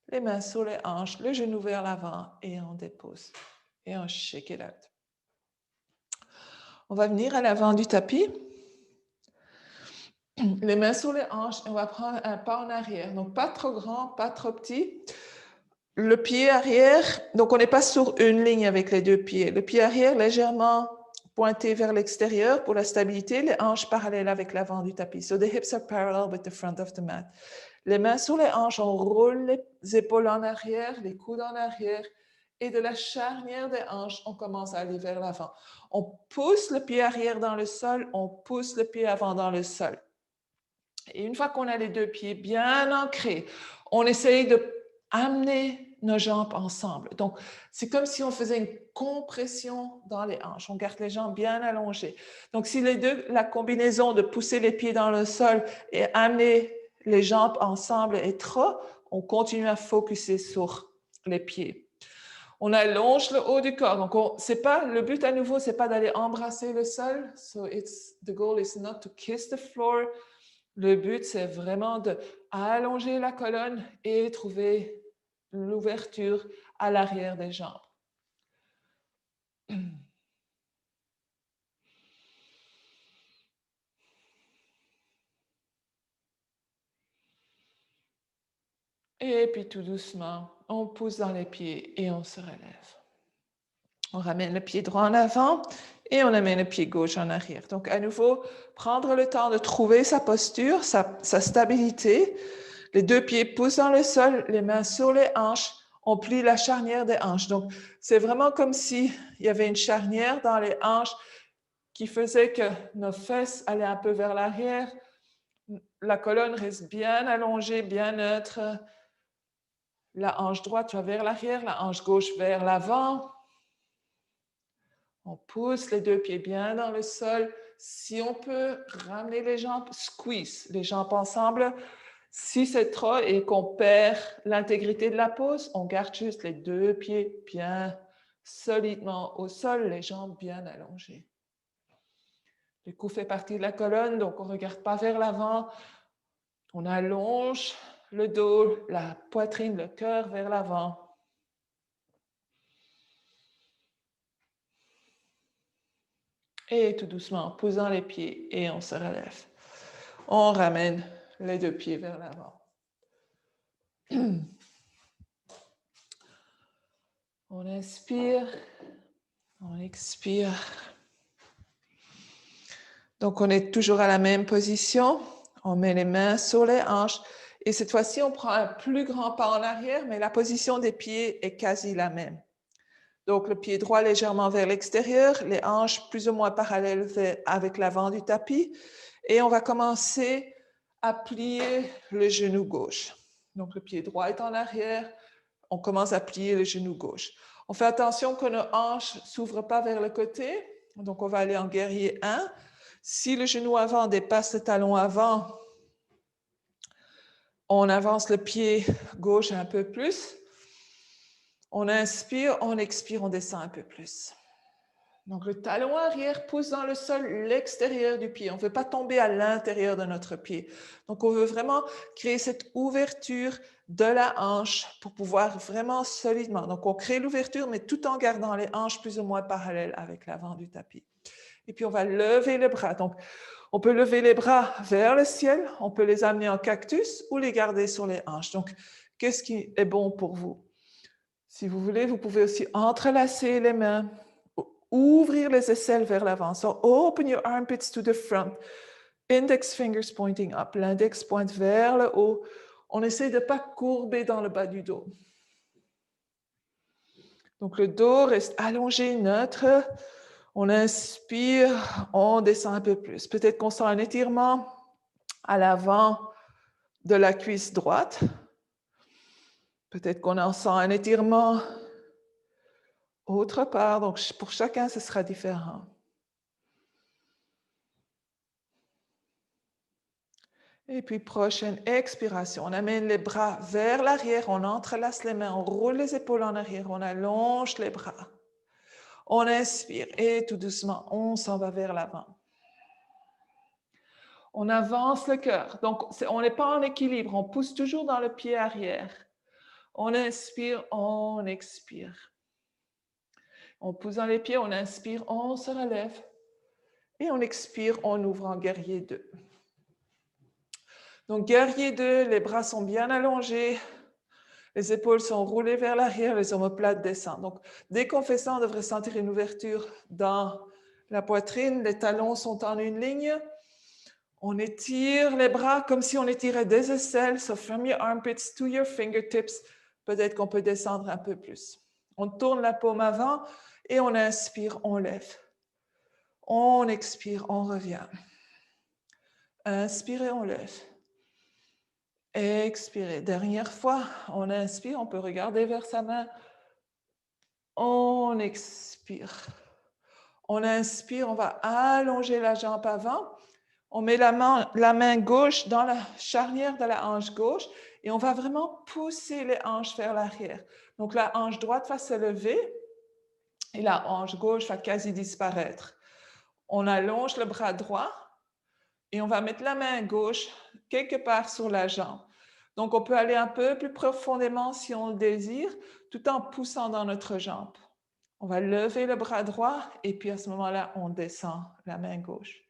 les mains sur les hanches, le genou vers l'avant et on dépose. Et on shake it out. On va venir à l'avant du tapis. Les mains sur les hanches, on va prendre un pas en arrière. Donc, pas trop grand, pas trop petit. Le pied arrière, donc on n'est pas sur une ligne avec les deux pieds. Le pied arrière légèrement pointé vers l'extérieur pour la stabilité, les hanches parallèles avec l'avant du tapis. So the hips are parallel with the front of the mat. Les mains sur les hanches, on roule les épaules en arrière, les coudes en arrière. Et de la charnière des hanches, on commence à aller vers l'avant. On pousse le pied arrière dans le sol, on pousse le pied avant dans le sol. Et une fois qu'on a les deux pieds bien ancrés, On essaye d'amener nos jambes ensemble. Donc, c'est comme si on faisait une compression dans les hanches. On garde les jambes bien allongées. Donc, si les deux, la combinaison de pousser les pieds dans le sol et amener les jambes ensemble est trop, on continue à focuser sur les pieds. On allonge le haut du corps. Donc, le but à nouveau, c'est pas d'aller embrasser le sol. So the goal is not to kiss the floor. Le but, c'est vraiment d'allonger la colonne et trouver l'ouverture à l'arrière des jambes. Et puis tout doucement, on pousse dans les pieds et on se relève. On ramène le pied droit en avant et on amène le pied gauche en arrière. Donc à nouveau, prendre le temps de trouver sa posture, sa stabilité. Les deux pieds poussent dans le sol, les mains sur les hanches. On plie la charnière des hanches. Donc, c'est vraiment comme s'il y avait une charnière dans les hanches qui faisait que nos fesses allaient un peu vers l'arrière. La colonne reste bien allongée, bien neutre. La hanche droite va vers l'arrière, la hanche gauche vers l'avant. On pousse les deux pieds bien dans le sol. Si on peut ramener les jambes, squeeze les jambes ensemble. Si c'est trop et qu'on perd l'intégrité de la pose, on garde juste les deux pieds bien solidement au sol, les jambes bien allongées. Le cou fait partie de la colonne, donc on ne regarde pas vers l'avant. On allonge le dos, la poitrine, le cœur vers l'avant. Et tout doucement, en posant les pieds et on se relève. On ramène les deux pieds vers l'avant. On inspire, on expire. Donc, on est toujours à la même position. On met les mains sur les hanches. Et cette fois-ci, on prend un plus grand pas en arrière, mais la position des pieds est quasi la même. Donc, le pied droit légèrement vers l'extérieur, les hanches plus ou moins parallèles avec l'avant du tapis. Et on va commencer à plier le genou gauche. Donc, le pied droit est en arrière. On commence à plier le genou gauche. On fait attention que nos hanches ne s'ouvrent pas vers le côté. Donc, on va aller en guerrier 1. Si le genou avant dépasse le talon avant, on avance le pied gauche un peu plus. On inspire, on expire, on descend un peu plus. Donc, le talon arrière pousse dans le sol l'extérieur du pied. On ne veut pas tomber à l'intérieur de notre pied. Donc, on veut vraiment créer cette ouverture de la hanche pour pouvoir vraiment solidement. Donc, on crée l'ouverture, mais tout en gardant les hanches plus ou moins parallèles avec l'avant du tapis. Et puis, on va lever les bras. Donc, on peut lever les bras vers le ciel, on peut les amener en cactus ou les garder sur les hanches. Donc, qu'est-ce qui est bon pour vous? Si vous voulez, vous pouvez aussi entrelacer les mains, ouvrir les aisselles vers l'avant. So, open your armpits to the front. Index fingers pointing up. L'index pointe vers le haut. On essaie de ne pas courber dans le bas du dos. Donc, le dos reste allongé, neutre. On inspire, on descend un peu plus. Peut-être qu'on sent un étirement à l'avant de la cuisse droite. Peut-être qu'on en sent un étirement autre part. Donc, pour chacun, ce sera différent. Et puis, prochaine expiration. On amène les bras vers l'arrière. On entrelace les mains. On roule les épaules en arrière. On allonge les bras. On inspire et tout doucement, on s'en va vers l'avant. On avance le cœur. Donc, on n'est pas en équilibre. On pousse toujours dans le pied arrière. On inspire, on expire. On pousse dans les pieds, on inspire, on se relève. Et on expire, on ouvre en guerrier 2. Donc, guerrier 2, les bras sont bien allongés. Les épaules sont roulées vers l'arrière, les omoplates descendent. Donc, dès qu'on fait ça, on devrait sentir une ouverture dans la poitrine. Les talons sont en une ligne. On étire les bras comme si on étirait des aisselles. So from your armpits to your fingertips. Peut-être qu'on peut descendre un peu plus. On tourne la paume avant et on inspire, on lève. On expire, on revient. Inspire et on lève. Expirez. Dernière fois, on inspire, on peut regarder vers sa main. On expire. On inspire, on va allonger la jambe avant. On met la main gauche dans la charnière de la hanche gauche et on va vraiment pousser les hanches vers l'arrière. Donc la hanche droite va se lever et la hanche gauche va quasi disparaître. On allonge le bras droit et on va mettre la main gauche quelque part sur la jambe. Donc on peut aller un peu plus profondément si on le désire, tout en poussant dans notre jambe. On va lever le bras droit et puis à ce moment-là, on descend la main gauche.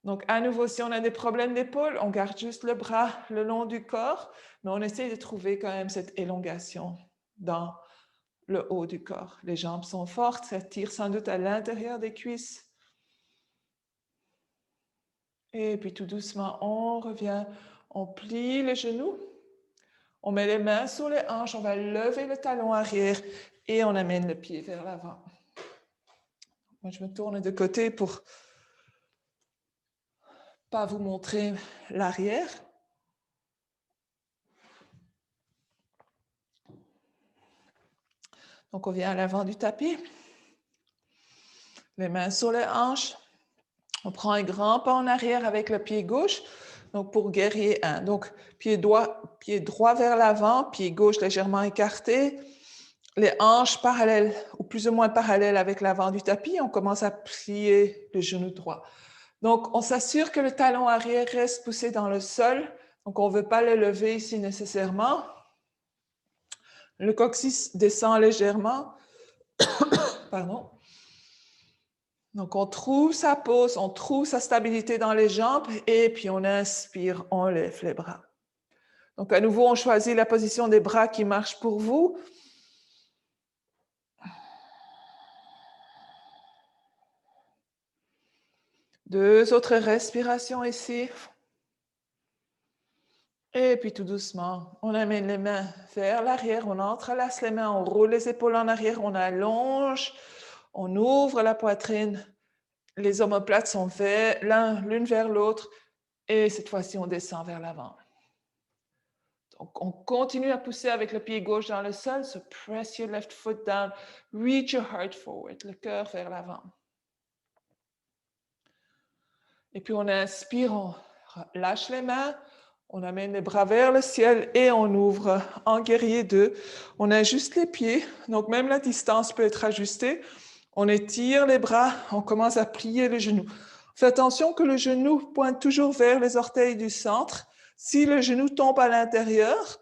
Donc, à nouveau, si on a des problèmes d'épaule, on garde juste le bras le long du corps, mais on essaie de trouver quand même cette élongation dans le haut du corps. Les jambes sont fortes, ça tire sans doute à l'intérieur des cuisses. Et puis tout doucement, on revient, on plie les genoux, on met les mains sur les hanches, on va lever le talon arrière et on amène le pied vers l'avant. Moi, je me tourne de côté pour pas vous montrer l'arrière. Donc, on vient à l'avant du tapis. Les mains sur les hanches. On prend un grand pas en arrière avec le pied gauche. Donc, pour guerrier 1. Donc, pied droit vers l'avant, pied gauche légèrement écarté. Les hanches parallèles ou plus ou moins parallèles avec l'avant du tapis. On commence à plier le genou droit. Donc, on s'assure que le talon arrière reste poussé dans le sol. Donc, on ne veut pas le lever ici nécessairement. Le coccyx descend légèrement. Pardon. Donc, on trouve sa pose, on trouve sa stabilité dans les jambes et puis on inspire, on lève les bras. Donc, à nouveau, on choisit la position des bras qui marche pour vous. Deux autres respirations ici. Et puis tout doucement, on amène les mains vers l'arrière, on entrelace les mains, on roule les épaules en arrière, on allonge, on ouvre la poitrine. Les omoplates sont l'une vers l'autre et cette fois-ci, on descend vers l'avant. Donc, on continue à pousser avec le pied gauche dans le sol. So press your left foot down. Reach your heart forward. Le cœur vers l'avant. Et puis, on inspire, on lâche les mains. On amène les bras vers le ciel et on ouvre en guerrier 2. On ajuste les pieds. Donc, même la distance peut être ajustée. On étire les bras. On commence à plier les genoux. Faites attention que le genou pointe toujours vers les orteils du centre. Si le genou tombe à l'intérieur,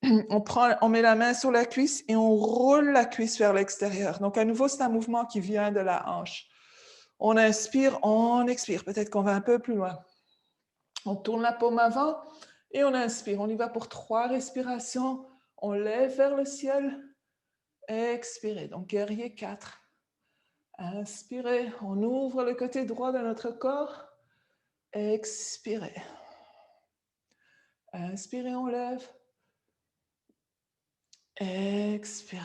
on met la main sur la cuisse et on roule la cuisse vers l'extérieur. Donc, à nouveau, c'est un mouvement qui vient de la hanche. On inspire, on expire. Peut-être qu'on va un peu plus loin. On tourne la paume avant et on inspire. On y va pour 3 respirations. On lève vers le ciel. Expirez. Donc, guerrier 4. Inspirez. On ouvre le côté droit de notre corps. Expirez. Inspirez, on lève. Expirez.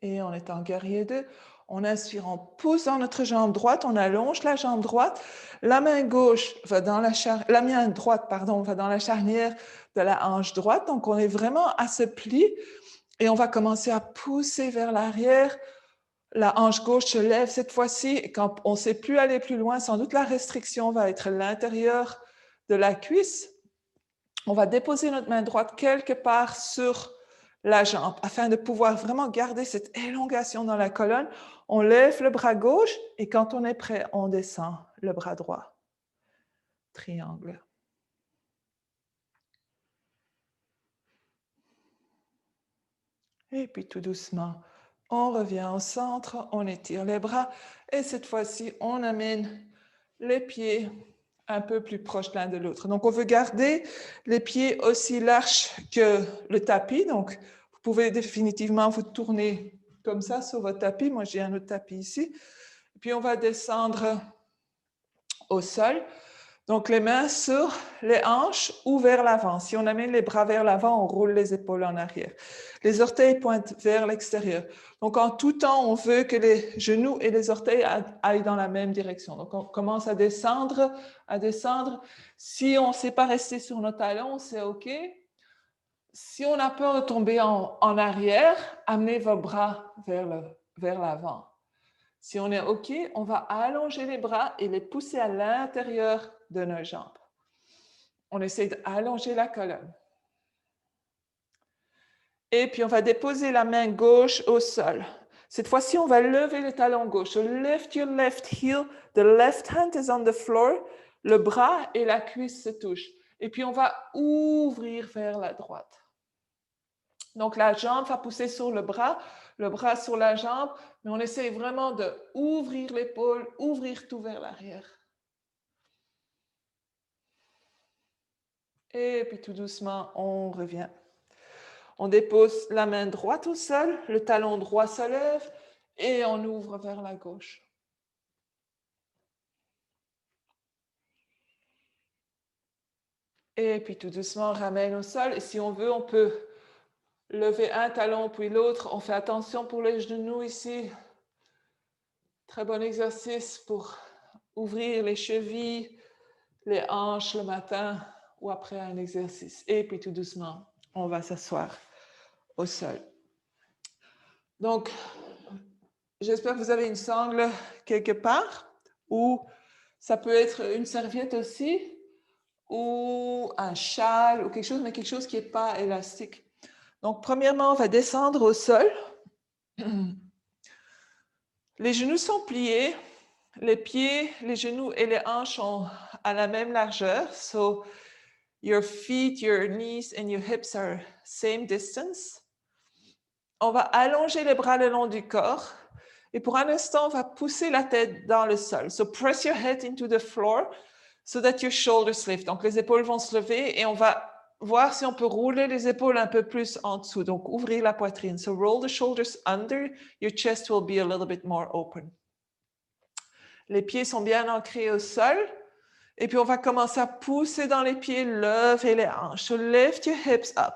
Et on est en guerrier 2. On inspire, on pousse dans notre jambe droite, on allonge la jambe droite. La main gauche va dans la main droite, pardon, va dans la charnière de la hanche droite. Donc, on est vraiment à ce pli et on va commencer à pousser vers l'arrière. La hanche gauche se lève cette fois-ci. Et quand on ne sait plus aller plus loin, sans doute la restriction va être l'intérieur de la cuisse. On va déposer notre main droite quelque part sur la jambe afin de pouvoir vraiment garder cette élongation dans la colonne. On lève le bras gauche et quand on est prêt, on descend le bras droit. Triangle. Et puis tout doucement, on revient au centre, on étire les bras et cette fois-ci, on amène les pieds un peu plus proches l'un de l'autre. Donc, on veut garder les pieds aussi larges que le tapis. Donc, vous pouvez définitivement vous tourner comme ça sur votre tapis. Moi, j'ai un autre tapis ici. Puis, on va descendre au sol. Donc, les mains sur les hanches ou vers l'avant. Si on amène les bras vers l'avant, on roule les épaules en arrière. Les orteils pointent vers l'extérieur. Donc, en tout temps, on veut que les genoux et les orteils aillent dans la même direction. Donc, on commence à descendre, à descendre. Si on ne sait pas rester sur nos talons, c'est OK. Si on a peur de tomber en arrière, amenez vos bras vers l'avant. Si on est OK, on va allonger les bras et les pousser à l'intérieur de nos jambes. On essaie d'allonger la colonne. Et puis, on va déposer la main gauche au sol. Cette fois-ci, on va lever le talon gauche. So lift your left heel. The left hand is on the floor. Le bras et la cuisse se touchent. Et puis, on va ouvrir vers la droite. Donc, la jambe va pousser sur le bras sur la jambe, mais on essaie vraiment d'ouvrir l'épaule, ouvrir tout vers l'arrière. Et puis, tout doucement, on revient. On dépose la main droite au sol, le talon droit se lève et on ouvre vers la gauche. Et puis, tout doucement, on ramène au sol. Et si on veut, on peut lever un talon puis l'autre. On fait attention pour les genoux ici. Très bon exercice pour ouvrir les chevilles, les hanches le matin ou après un exercice. Et puis tout doucement, on va s'asseoir au sol. Donc, j'espère que vous avez une sangle quelque part, ou ça peut être une serviette aussi, ou un châle, ou quelque chose, mais quelque chose qui n'est pas élastique. Donc, premièrement, on va descendre au sol. Les genoux sont pliés. Les pieds, les genoux et les hanches sont à la même largeur. So, your feet, your knees and your hips are same distance. On va allonger les bras le long du corps. Et pour un instant, on va pousser la tête dans le sol. So, press your head into the floor so that your shoulders lift. Donc, les épaules vont se lever et on va voir si on peut rouler les épaules un peu plus en dessous. Donc, ouvrir la poitrine. So, roll the shoulders under. Your chest will be a little bit more open. Les pieds sont bien ancrés au sol. Et puis, on va commencer à pousser dans les pieds, lever les hanches. So, lift your hips up.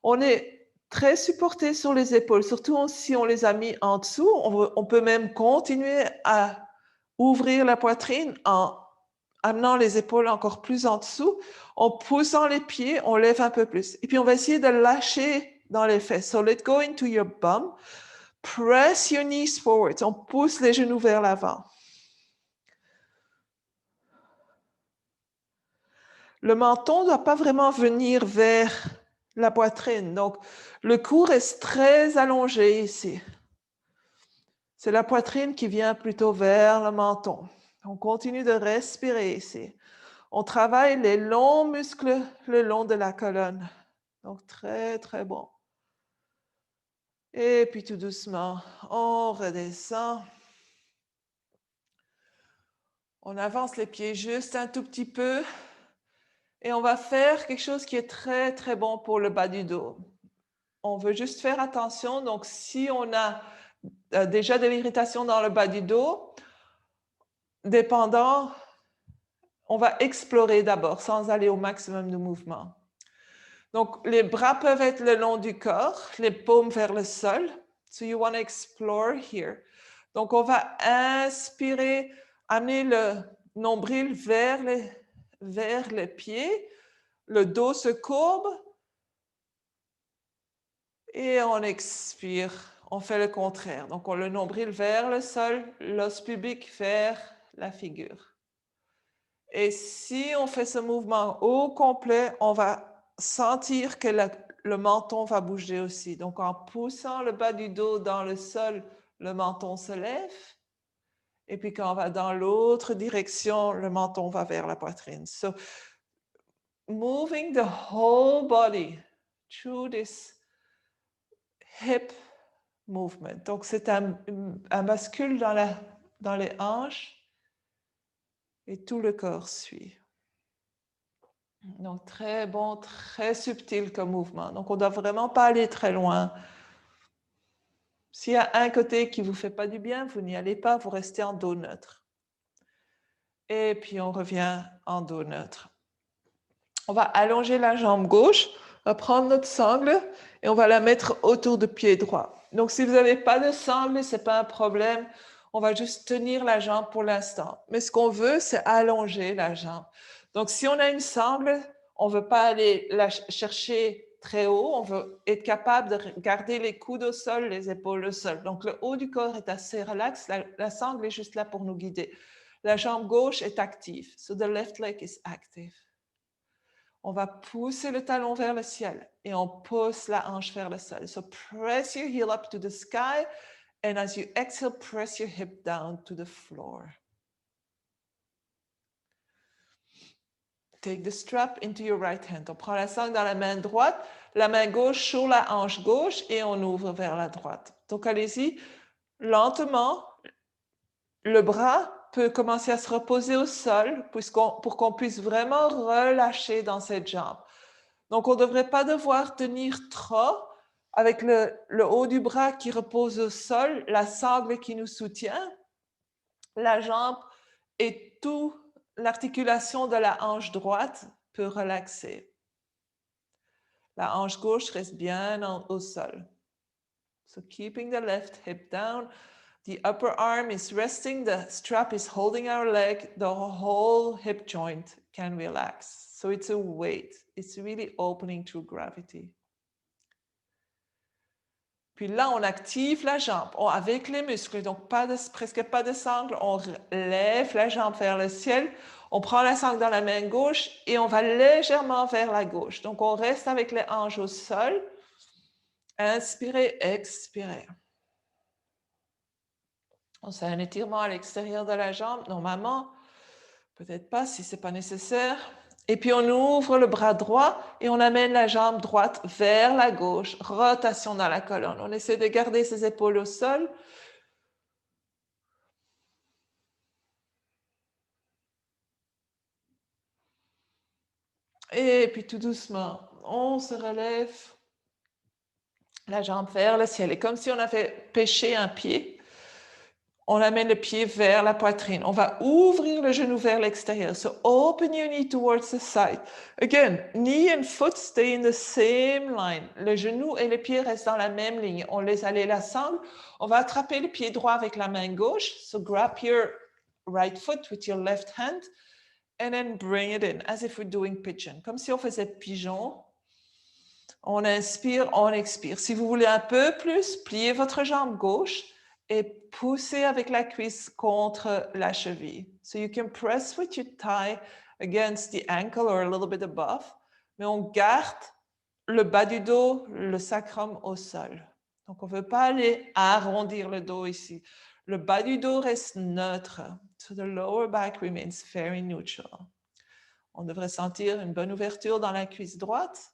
On est très supporté sur les épaules, surtout si on les a mis en dessous. On peut même continuer à ouvrir la poitrine en amenant les épaules encore plus en dessous. En poussant les pieds, on lève un peu plus. Et puis, on va essayer de lâcher dans les fesses. So, let go into your bum. Press your knees forward. On pousse les genoux vers l'avant. Le menton ne doit pas vraiment venir vers la poitrine. Donc, le cou reste très allongé ici. C'est la poitrine qui vient plutôt vers le menton. On continue de respirer ici. On travaille les longs muscles le long de la colonne. Donc, très, très bon. Et puis, tout doucement, on redescend. On avance les pieds juste un tout petit peu. Et on va faire quelque chose qui est très, très bon pour le bas du dos. On veut juste faire attention. Donc, si on a déjà de l'irritation dans le bas du dos, dépendant, on va explorer d'abord sans aller au maximum de mouvement. Donc, les bras peuvent être le long du corps, les paumes vers le sol. So, you want to explore here. Donc, on va inspirer, amener le nombril vers les pieds. Le dos se courbe. Et on expire. On fait le contraire. Donc, on le nombril vers le sol, l'os pubique vers la figure. Et si on fait ce mouvement au complet, on va sentir que le menton va bouger aussi. Donc, en poussant le bas du dos dans le sol, le menton se lève. Et puis, quand on va dans l'autre direction, le menton va vers la poitrine. So, moving the whole body through this hip movement. Donc, c'est un bascule dans les hanches et tout le corps suit. Donc, très bon, très subtil comme mouvement. Donc, on ne doit vraiment pas aller très loin. S'il y a un côté qui ne vous fait pas du bien, vous n'y allez pas, vous restez en dos neutre. Et puis, on revient en dos neutre. On va allonger la jambe gauche, on va prendre notre sangle et on va la mettre autour du pied droit. Donc, si vous n'avez pas de sangle, ce n'est pas un problème. On va juste tenir la jambe pour l'instant. Mais ce qu'on veut, c'est allonger la jambe. Donc, si on a une sangle, on ne veut pas aller la chercher très haut. On veut être capable de garder les coudes au sol, les épaules au sol. Donc, le haut du corps est assez relax. La sangle est juste là pour nous guider. La jambe gauche est active. So the left leg is active. On va pousser le talon vers le ciel et on pousse la hanche vers le sol. So press your heel up to the sky and as you exhale, press your hip down to the floor. Take the strap into your right hand. On prend la sangle dans la main droite, la main gauche sur la hanche gauche et on ouvre vers la droite. Donc allez-y, lentement, le bras peut commencer à se reposer au sol pour qu'on puisse vraiment relâcher dans cette jambe. Donc, on ne devrait pas devoir tenir trop avec le haut du bras qui repose au sol, la sangle qui nous soutient, la jambe et toute l'articulation de la hanche droite peut relaxer. La hanche gauche reste bien au sol. So, keeping the left hip down. The upper arm is resting, the strap is holding our leg, the whole hip joint can relax. So it's a weight. It's really opening through gravity. Puis là, on active la jambe avec les muscles, donc presque pas de sangle. On lève la jambe vers le ciel. On prend la sangle dans la main gauche et on va légèrement vers la gauche. Donc, on reste avec les hanches au sol. Inspirez, expirez. On fait un étirement à l'extérieur de la jambe, normalement, peut-être pas si ce n'est pas nécessaire. Et puis on ouvre le bras droit et on amène la jambe droite vers la gauche, rotation dans la colonne. On essaie de garder ses épaules au sol. Et puis tout doucement, on se relève, la jambe vers le ciel. Et comme si on avait pêché un pied. On amène le pied vers la poitrine. On va ouvrir le genou vers l'extérieur. So open your knee towards the side. Again, knee and foot stay in the same line. Le genou et le pied restent dans la même ligne. On laisse aller la sangle. On va attraper le pied droit avec la main gauche. So grab your right foot with your left hand and then bring it in as if we're doing pigeon. Comme si on faisait pigeon. On inspire, on expire. Si vous voulez un peu plus, pliez votre jambe gauche et poussez avec la cuisse contre la cheville. So you can press with your thigh against the ankle or a little bit above, mais on garde le bas du dos, le sacrum au sol. Donc, on ne veut pas aller arrondir le dos ici. Le bas du dos reste neutre. So the lower back remains very neutral. On devrait sentir une bonne ouverture dans la cuisse droite.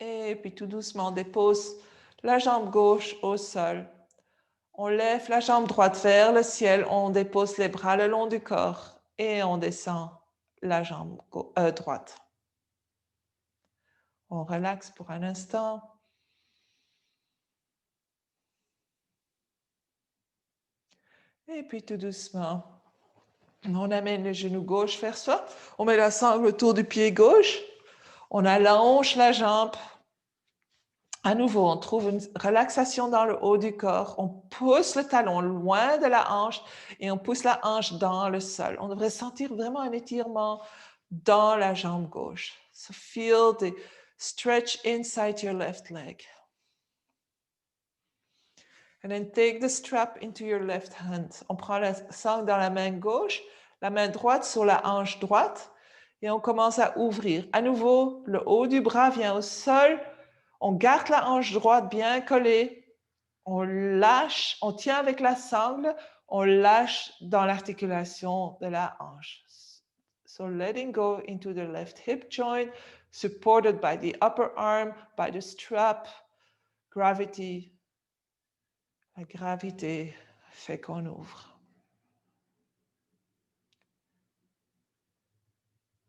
Et puis tout doucement, on dépose la jambe gauche au sol. On lève la jambe droite vers le ciel. On dépose les bras le long du corps et on descend la jambe droite. On relaxe pour un instant. Et puis tout doucement, on amène le genou gauche vers soi. On met la sangle autour du pied gauche. On allonge la jambe. À nouveau, on trouve une relaxation dans le haut du corps. On pousse le talon loin de la hanche et on pousse la hanche dans le sol. On devrait sentir vraiment un étirement dans la jambe gauche. So feel the stretch inside your left leg. And then take the strap into your left hand. On prend la sangle dans la main gauche, la main droite sur la hanche droite et on commence à ouvrir. À nouveau, le haut du bras vient au sol. On garde la hanche droite bien collée. On lâche, on tient avec la sangle, on lâche dans l'articulation de la hanche. So letting go into the left hip joint, supported by the upper arm, by the strap, gravity. La gravité fait qu'on ouvre.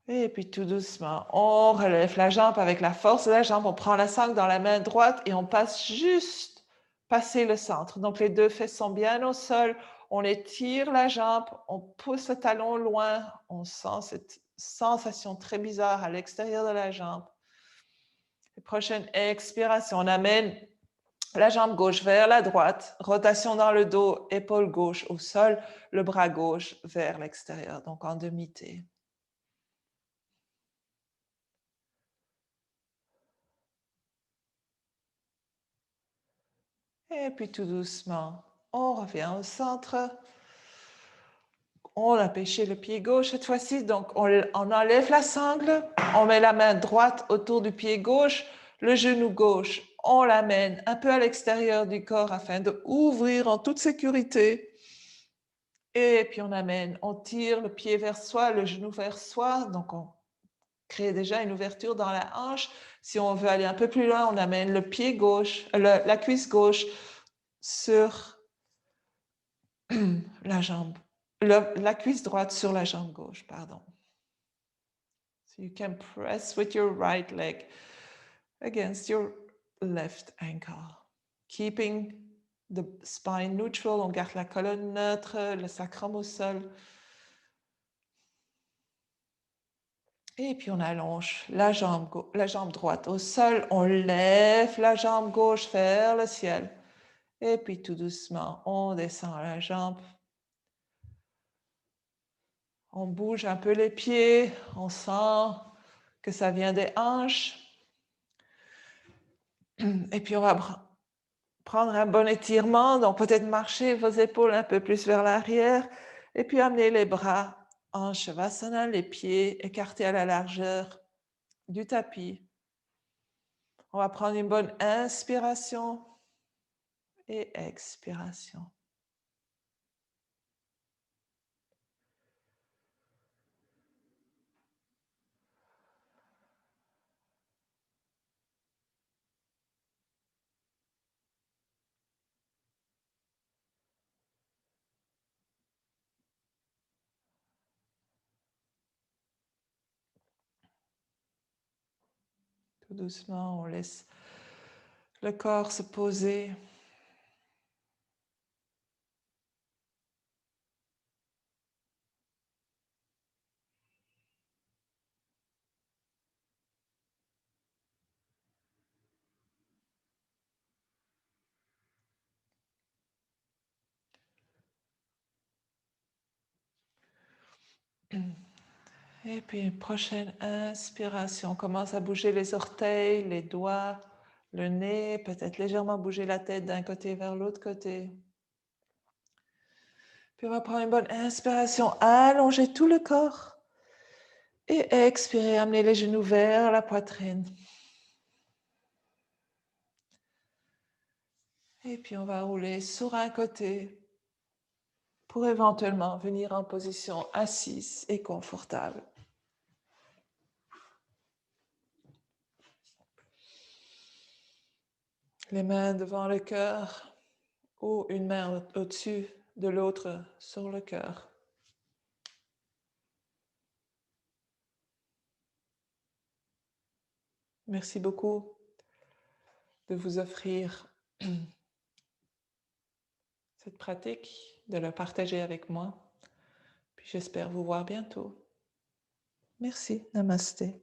Et puis tout doucement, on relève la jambe avec la force de la jambe. On prend la sangle dans la main droite et on passe juste passer le centre. Donc, les deux fesses sont bien au sol. On étire la jambe, on pousse le talon loin. On sent cette sensation très bizarre à l'extérieur de la jambe. Prochaine expiration, on amène la jambe gauche vers la droite. Rotation dans le dos, épaule gauche au sol, le bras gauche vers l'extérieur, donc en demi-T. Et puis tout doucement, on revient au centre. On a pêché le pied gauche cette fois-ci, donc on enlève la sangle, on met la main droite autour du pied gauche, le genou gauche, on l'amène un peu à l'extérieur du corps afin d'ouvrir en toute sécurité. Et puis on tire le pied vers soi, le genou vers soi, donc on crée déjà une ouverture dans la hanche. Si on veut aller un peu plus loin, on amène le pied gauche, la cuisse gauche sur la jambe, la cuisse droite sur la jambe gauche, pardon. So you can press with your right leg against your left ankle. Keeping the spine neutral, on garde la colonne neutre, le sacrum au sol. Et puis on allonge la jambe droite au sol, on lève la jambe gauche vers le ciel. Et puis tout doucement, on descend la jambe. On bouge un peu les pieds, on sent que ça vient des hanches. Et puis on va prendre un bon étirement, donc peut-être marcher vos épaules un peu plus vers l'arrière. Et puis amener les bras en Shavasana, les pieds écartés à la largeur du tapis. On va prendre une bonne inspiration et expiration. Tout doucement, on laisse le corps se poser. Et puis une prochaine inspiration. On commence à bouger les orteils, les doigts, le nez, peut-être légèrement bouger la tête d'un côté vers l'autre côté. Puis on va prendre une bonne inspiration, allonger tout le corps. Et expirer, amener les genoux vers la poitrine. Et puis on va rouler sur un côté pour éventuellement venir en position assise et confortable. Les mains devant le cœur ou une main au-dessus de l'autre sur le cœur. Merci beaucoup de vous offrir cette pratique, de la partager avec moi. Puis j'espère vous voir bientôt. Merci, namasté.